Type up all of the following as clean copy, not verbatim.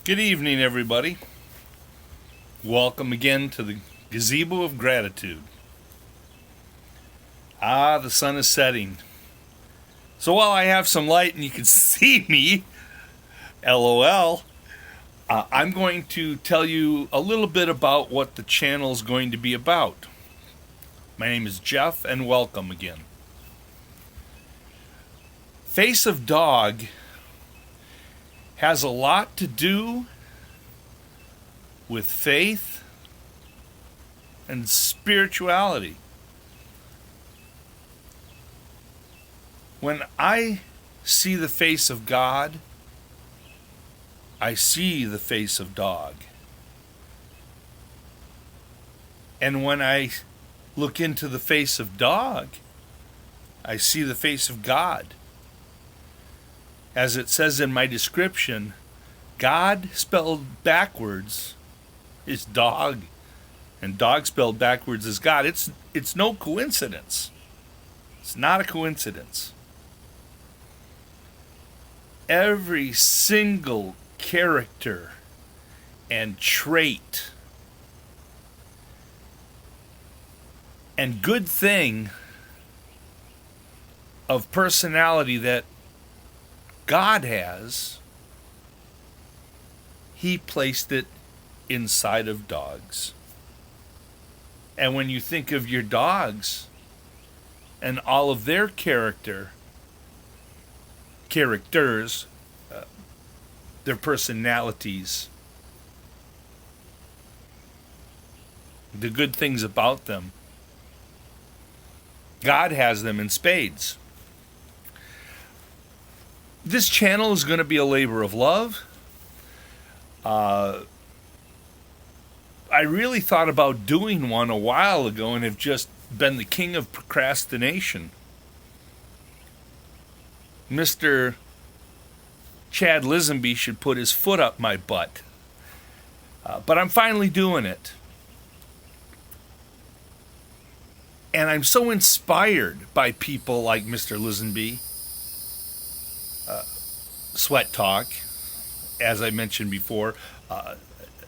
Good evening, everybody. Welcome again to the Gazebo of Gratitude. The sun is setting. So while I have some light and you can see me, LOL, I'm going to tell you a little bit about what the channel is going to be about. My name is Jeff, and welcome again. Face of Dog has a lot to do with faith and spirituality. When I see the face of God, I see the face of dog. And when I look into the face of dog, I see the face of God. As it says in my description, God spelled backwards is dog, and dog spelled backwards is God. It's no coincidence. It's not a coincidence. Every single character and trait and good thing of personality that God has, He placed it inside of dogs. And when you think of your dogs and all of their characters, their personalities, the good things about them, God has them in spades. This channel is going to be a labor of love. I really thought about doing one a while ago and have just been the king of procrastination. Mr. Chad Lisenby should put his foot up my butt. But I'm finally doing it. And I'm so inspired by people like Mr. Lisenby, Sweat Talk, as I mentioned before,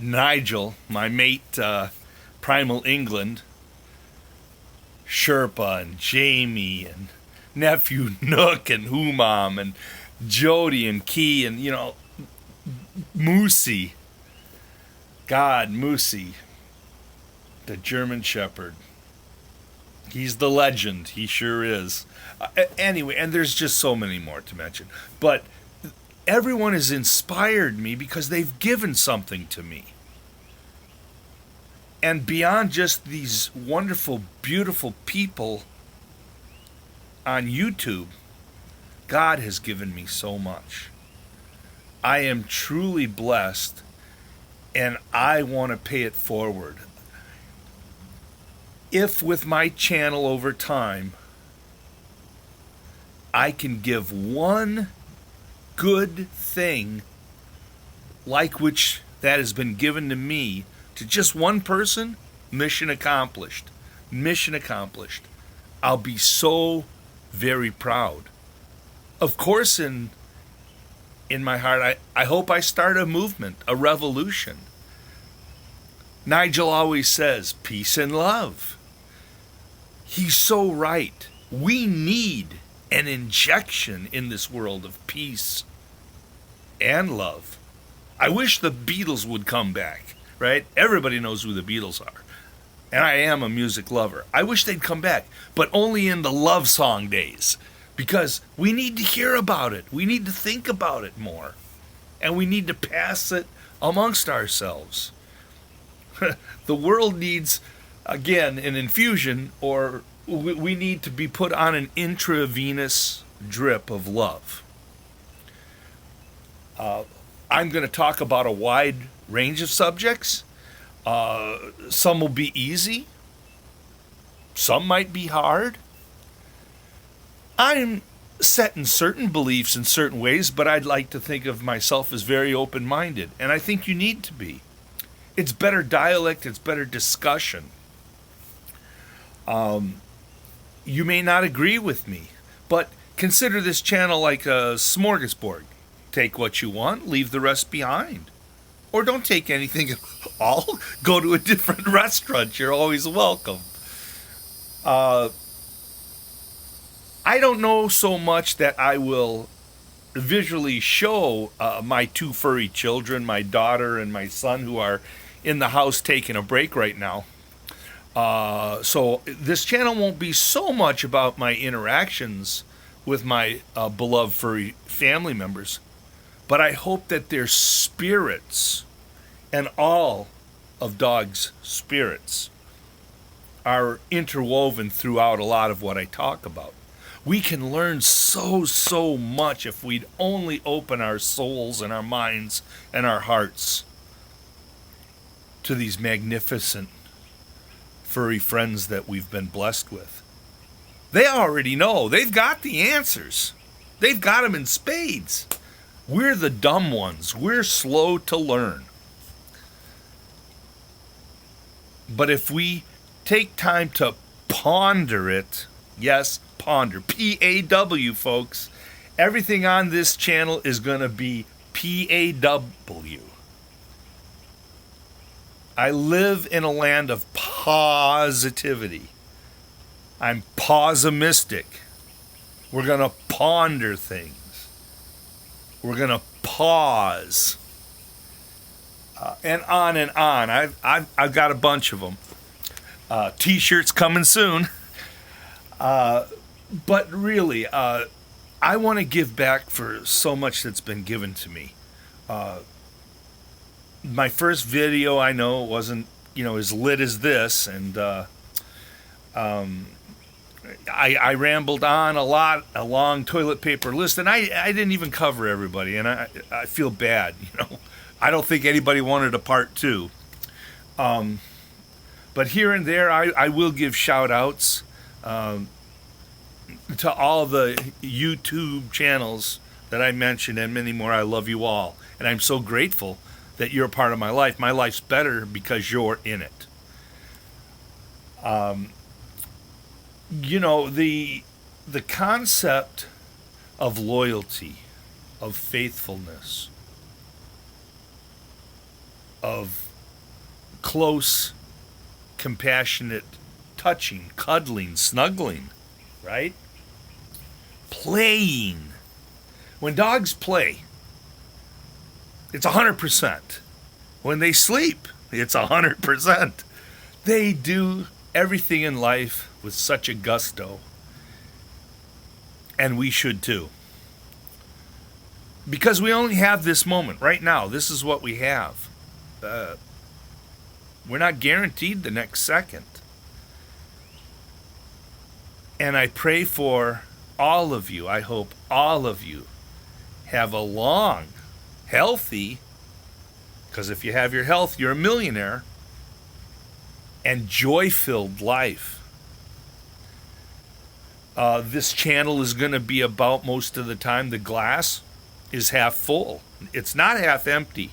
Nigel, my mate, Primal England, Sherpa and Jamie and nephew Nook and Humam and Jody and Key and, Moosey. God, Moosey, the German Shepherd. He's the legend. He sure is. Anyway, and there's just so many more to mention. But everyone has inspired me because they've given something to me. And beyond just these wonderful, beautiful people on YouTube, God has given me so much. I am truly blessed, and I want to pay it forward. If with my channel over time, I can give one good thing like which that has been given to me to just one person, mission accomplished. Mission accomplished. I'll be so very proud. Of course, in my heart, I hope I start a movement, a revolution. Nigel always says, peace and love. He's so right. We need an injection in this world of peace and love. I wish the Beatles would come back, right? Everybody knows who the Beatles are. And I am a music lover. I wish they'd come back, but only in the love song days. Because we need to hear about it. We need to think about it more. And we need to pass it amongst ourselves. The world needs, again, an infusion, or we need to be put on an intravenous drip of love. I'm going to talk about a wide range of subjects. Some will be easy. Some might be hard. I'm set in certain beliefs in certain ways, but I'd like to think of myself as very open-minded, and I think you need to be. It's better dialect, it's better discussion. You may not agree with me, but consider this channel like a smorgasbord. Take what you want, leave the rest behind. Or don't take anything at all. Go to a different restaurant. You're always welcome. I don't know so much that I will visually show my two furry children, my daughter and my son, who are in the house taking a break right now. So this channel won't be so much about my interactions with my beloved furry family members, but I hope that their spirits and all of dogs' spirits are interwoven throughout a lot of what I talk about. We can learn so much if we'd only open our souls and our minds and our hearts to these magnificent furry friends that we've been blessed with. They already know. They've got the answers. They've got them in spades. We're the dumb ones. We're slow to learn. But if we take time to ponder it, yes, ponder, P-A-W, folks. Everything on this channel is going to be P-A-W. I live in a land of positivity. I'm pessimistic. We're going to ponder things. We're going to pause. And on and on. I've got a bunch of them. T-shirts coming soon. But really, I want to give back for so much that's been given to me. My first video, I know, wasn't, as lit as this, and I rambled on a lot, a long toilet paper list, and I didn't even cover everybody, and I feel bad, I don't think anybody wanted a part two. But here and there, I will give shout-outs to all the YouTube channels that I mentioned and many more. I love you all, and I'm so grateful that you're a part of my life. My life's better because you're in it. The concept of loyalty, of faithfulness, of close, compassionate touching, cuddling, snuggling, right? Playing. When dogs play, it's 100%. When they sleep, it's 100%. They do everything in life with such a gusto. And we should too. Because we only have this moment right now. This is what we have. We're not guaranteed the next second. And I pray for all of you. I hope all of you have a long, healthy, because if you have your health, you're a millionaire, and joy-filled life. This channel is going to be about, most of the time, the glass is half full. It's not half empty.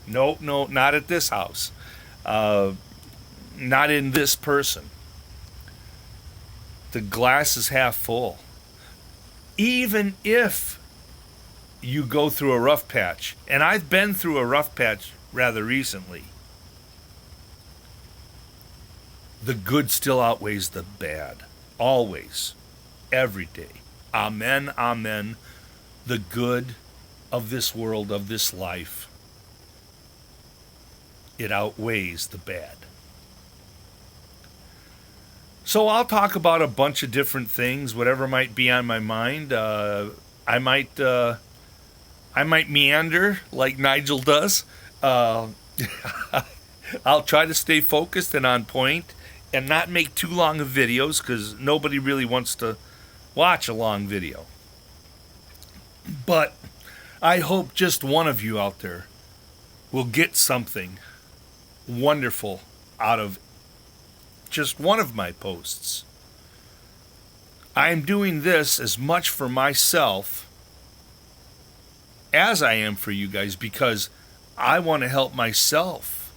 No, not at this house. Not in this person. The glass is half full. Even if you go through a rough patch, and I've been through a rough patch rather recently, the good still outweighs the bad. Always. Every day. Amen, amen. The good of this world, of this life, it outweighs the bad. So I'll talk about a bunch of different things, whatever might be on my mind. I might meander like Nigel does. I'll try to stay focused and on point and not make too long of videos, because nobody really wants to watch a long video. But I hope just one of you out there will get something wonderful out of just one of my posts. I am doing this as much for myself as I am for you guys, because I want to help myself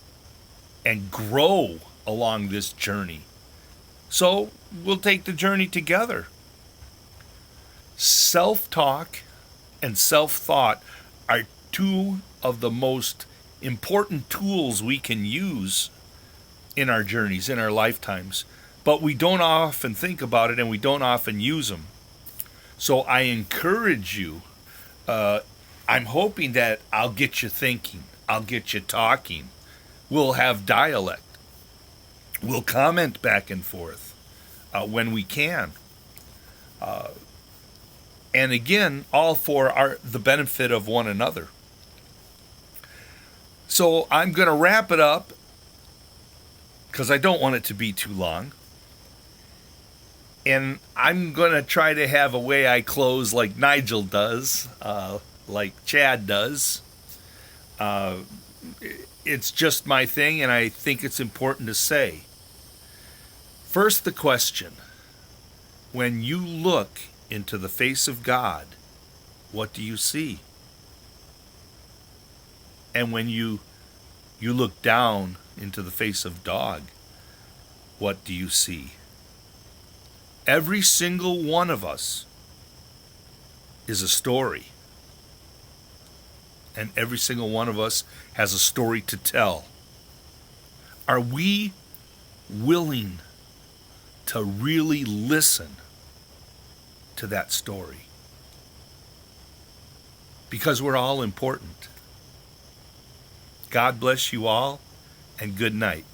and grow along this journey. So we'll take the journey together. Self-talk and self-thought are two of the most important tools we can use in our journeys, in our lifetimes, but we don't often think about it and we don't often use them. So I encourage you, I'm hoping that I'll get you thinking, I'll get you talking, we'll have dialect, we'll comment back and forth when we can. And again, all for the benefit of one another. So I'm going to wrap it up because I don't want it to be too long. And I'm going to try to have a way I close like Nigel does, like Chad does. It's just my thing, and I think it's important to say. First, the question. When you look into the face of God, what do you see? And when you look down into the face of dog, what do you see? Every single one of us is a story. And every single one of us has a story to tell. Are we willing to really listen to that story? Because we're all important. God bless you all, and good night.